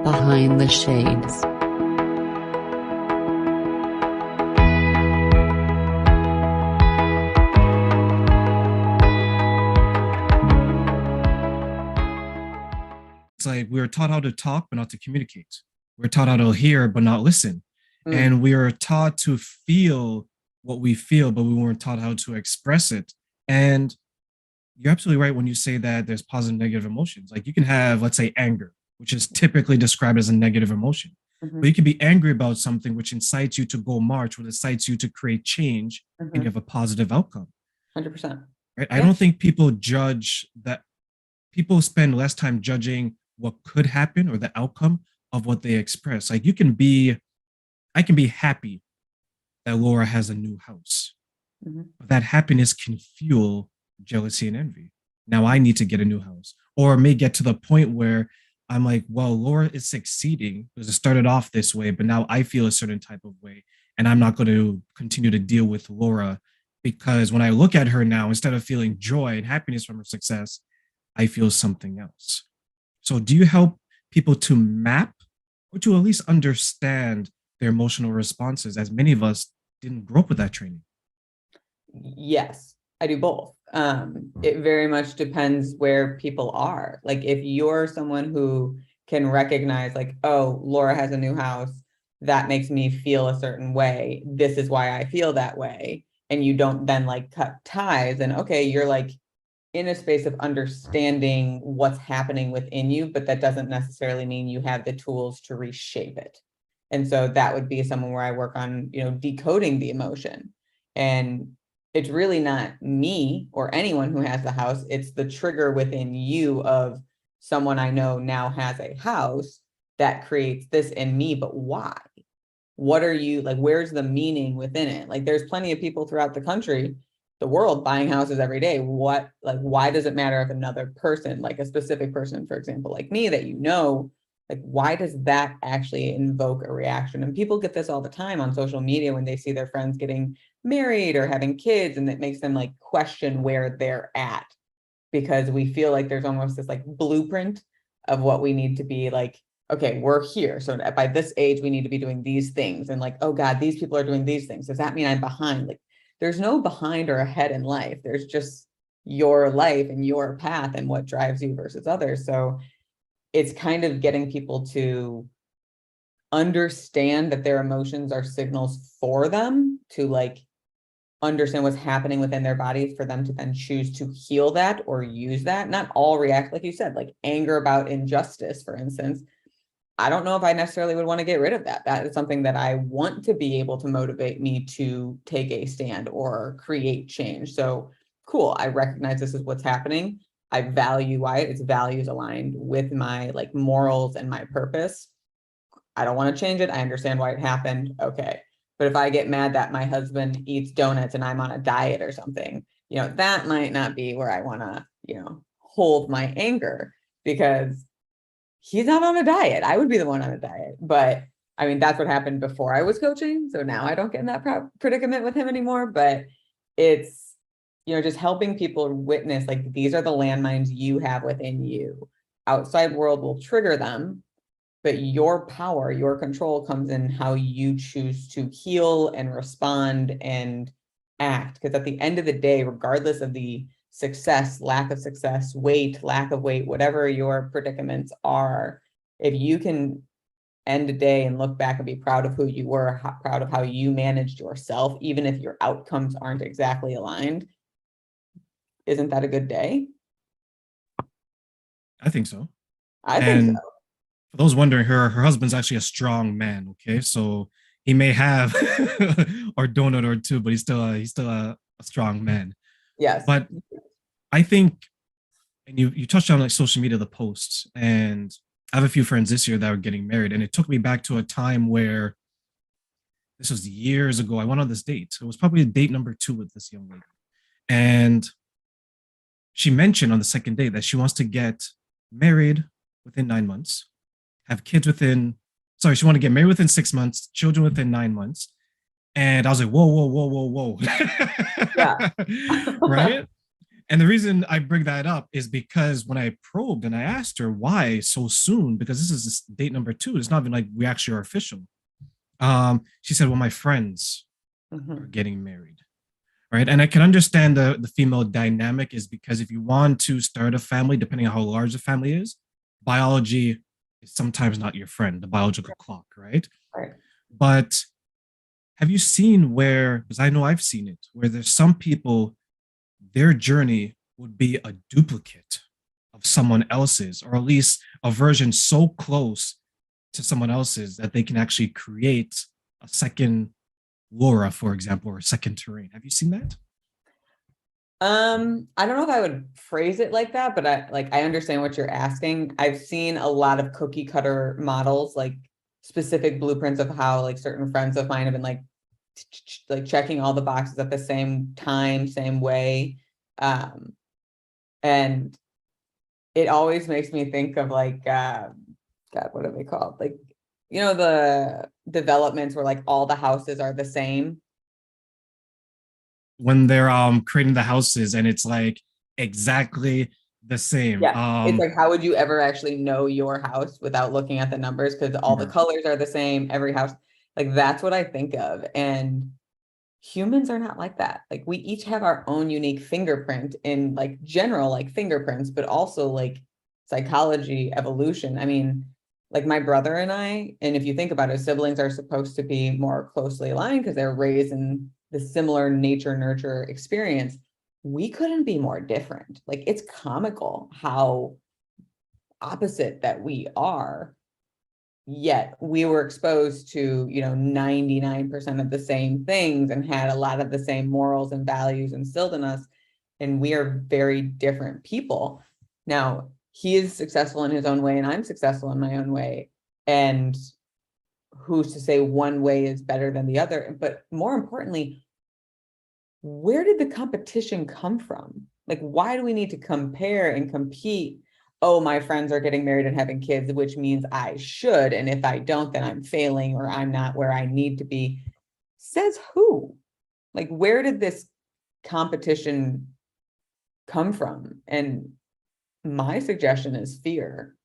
Behind the Shades. It's like we were taught how to talk, but not to communicate. We're taught how to hear, but not listen. Mm, And we are taught to feel what we feel, but we weren't taught how to express it. And you're absolutely right when you say that there's positive and negative emotions. Like you can have, let's say, anger, which is typically described as a negative emotion. But mhm, you can be angry about something which incites you to go march, which incites you to create change, and you mhm. have a positive outcome. 100%. Right? I Yeah. don't think people judge that people spend less time judging what could happen or the outcome of what they express. Like I can be happy that Laura has a new house, Mhm. but that happiness can fuel jealousy and envy. Now I need to get a new house, or it may get to the point where I'm like, well, Laura is succeeding because it started off this way, but now I feel a certain type of way, and I'm not going to continue to deal with Laura because when I look at her now, instead of feeling joy and happiness from her success, I feel something else. So, do you help people to map or to at least understand their emotional responses, as many of us didn't grow up with that training? Yes, I do both. It very much depends where people are. Like if you're someone who can recognize like, oh, Laura has a new house, that makes me feel a certain way. This is why I feel that way. And you don't then like cut ties and okay, you're like in a space of understanding what's happening within you, but that doesn't necessarily mean you have the tools to reshape it. And so that would be someone where I work on, decoding the emotion. And it's really not me or anyone who has the house, it's the trigger within you of someone I know now has a house that creates this in me, but why? What are you like? Where's the meaning within it? Like, there's plenty of people throughout the country, the world, buying houses every day. What, like, why does it matter if another person, like a specific person, for example, like me, that like, why does that actually invoke a reaction? And people get this all the time on social media when they see their friends getting married or having kids, and it makes them like question where they're at because we feel like there's almost this like blueprint of what we need to be like, okay, we're here. So by this age, we need to be doing these things. And like, oh God, these people are doing these things. Does that mean I'm behind? Like, there's no behind or ahead in life. There's just your life and your path and what drives you versus others. So it's kind of getting people to understand that their emotions are signals for them to like understand what's happening within their bodies for them to then choose to heal that or use that. Not all react, like you said, like anger about injustice, for instance. I don't know if I necessarily would want to get rid of that. That is something that I want to be able to motivate me to take a stand or create change. So cool. I recognize this is what's happening. I value why its values aligned with my like morals and my purpose. I don't want to change it. I understand why it happened. Okay. But if I get mad that my husband eats donuts and I'm on a diet or something, that might not be where I want to, hold my anger because he's not on a diet. I would be the one on a diet. But I mean, that's what happened before I was coaching. So now I don't get in that predicament with him anymore. But it's, just helping people witness like these are the landmines you have within you. Outside world will trigger them, but your power, your control comes in how you choose to heal and respond and act. Because at the end of the day, regardless of the success, lack of success, weight, lack of weight, whatever your predicaments are, if you can end a day and look back and be proud of who you were, proud of how you managed yourself, even if your outcomes aren't exactly aligned, isn't that a good day? I think so. I think so. And for those wondering, her husband's actually a strong man. Okay, so he may have or donut or two, but he's still a strong man. Yes. But I think, and you touched on like social media, the posts, and I have a few friends this year that are getting married, and it took me back to a time where this was years ago. I went on this date. It was probably date number two with this young lady, and she mentioned on the second date that she wants to get married within 9 months, have kids within, sorry, she wanted to get married within 6 months, children within 9 months. And I was like, whoa, whoa, whoa, whoa, Yeah. whoa. Right. And the reason I bring that up is because when I probed and I asked her why so soon, because this is date number 2, it's not even like we actually are official. She said, well, my friends are getting married. Right. And I can understand the female dynamic is because if you want to start a family, depending on how large the family is, biology is sometimes not your friend, the biological clock. Right. Right. But have you seen where, because I know I've seen it, where there's some people, their journey would be a duplicate of someone else's, or at least a version so close to someone else's that they can actually create a second Laura, for example, or a second terrain. Have you seen that? I don't know if I would phrase it like that, but I understand what you're asking. I've seen a lot of cookie cutter models, like specific blueprints of how like certain friends of mine have been like checking all the boxes at the same time, same way. And it always makes me think of like God, what are they called? Like, the developments where like all the houses are the same. When they're creating the houses and it's like exactly the same. Yeah, it's like, how would you ever actually know your house without looking at the numbers? Because all the colors are the same, every house. Like, that's what I think of. And humans are not like that. Like, we each have our own unique fingerprint in like general like fingerprints, but also like psychology, evolution. I mean, like my brother and I, and if you think about it, siblings are supposed to be more closely aligned because they're raised in the similar nature nurture experience. We couldn't be more different. Like, it's comical how opposite that we are, yet we were exposed to 99% of the same things and had a lot of the same morals and values instilled in us, and we are very different people. Now, he is successful in his own way and I'm successful in my own way, and who's to say one way is better than the other? But more importantly, where did the competition come from? Like, why do we need to compare and compete? Oh, my friends are getting married and having kids, which means I should, and if I don't, then I'm failing or I'm not where I need to be. Says who? Like, where did this competition come from? And my suggestion is fear.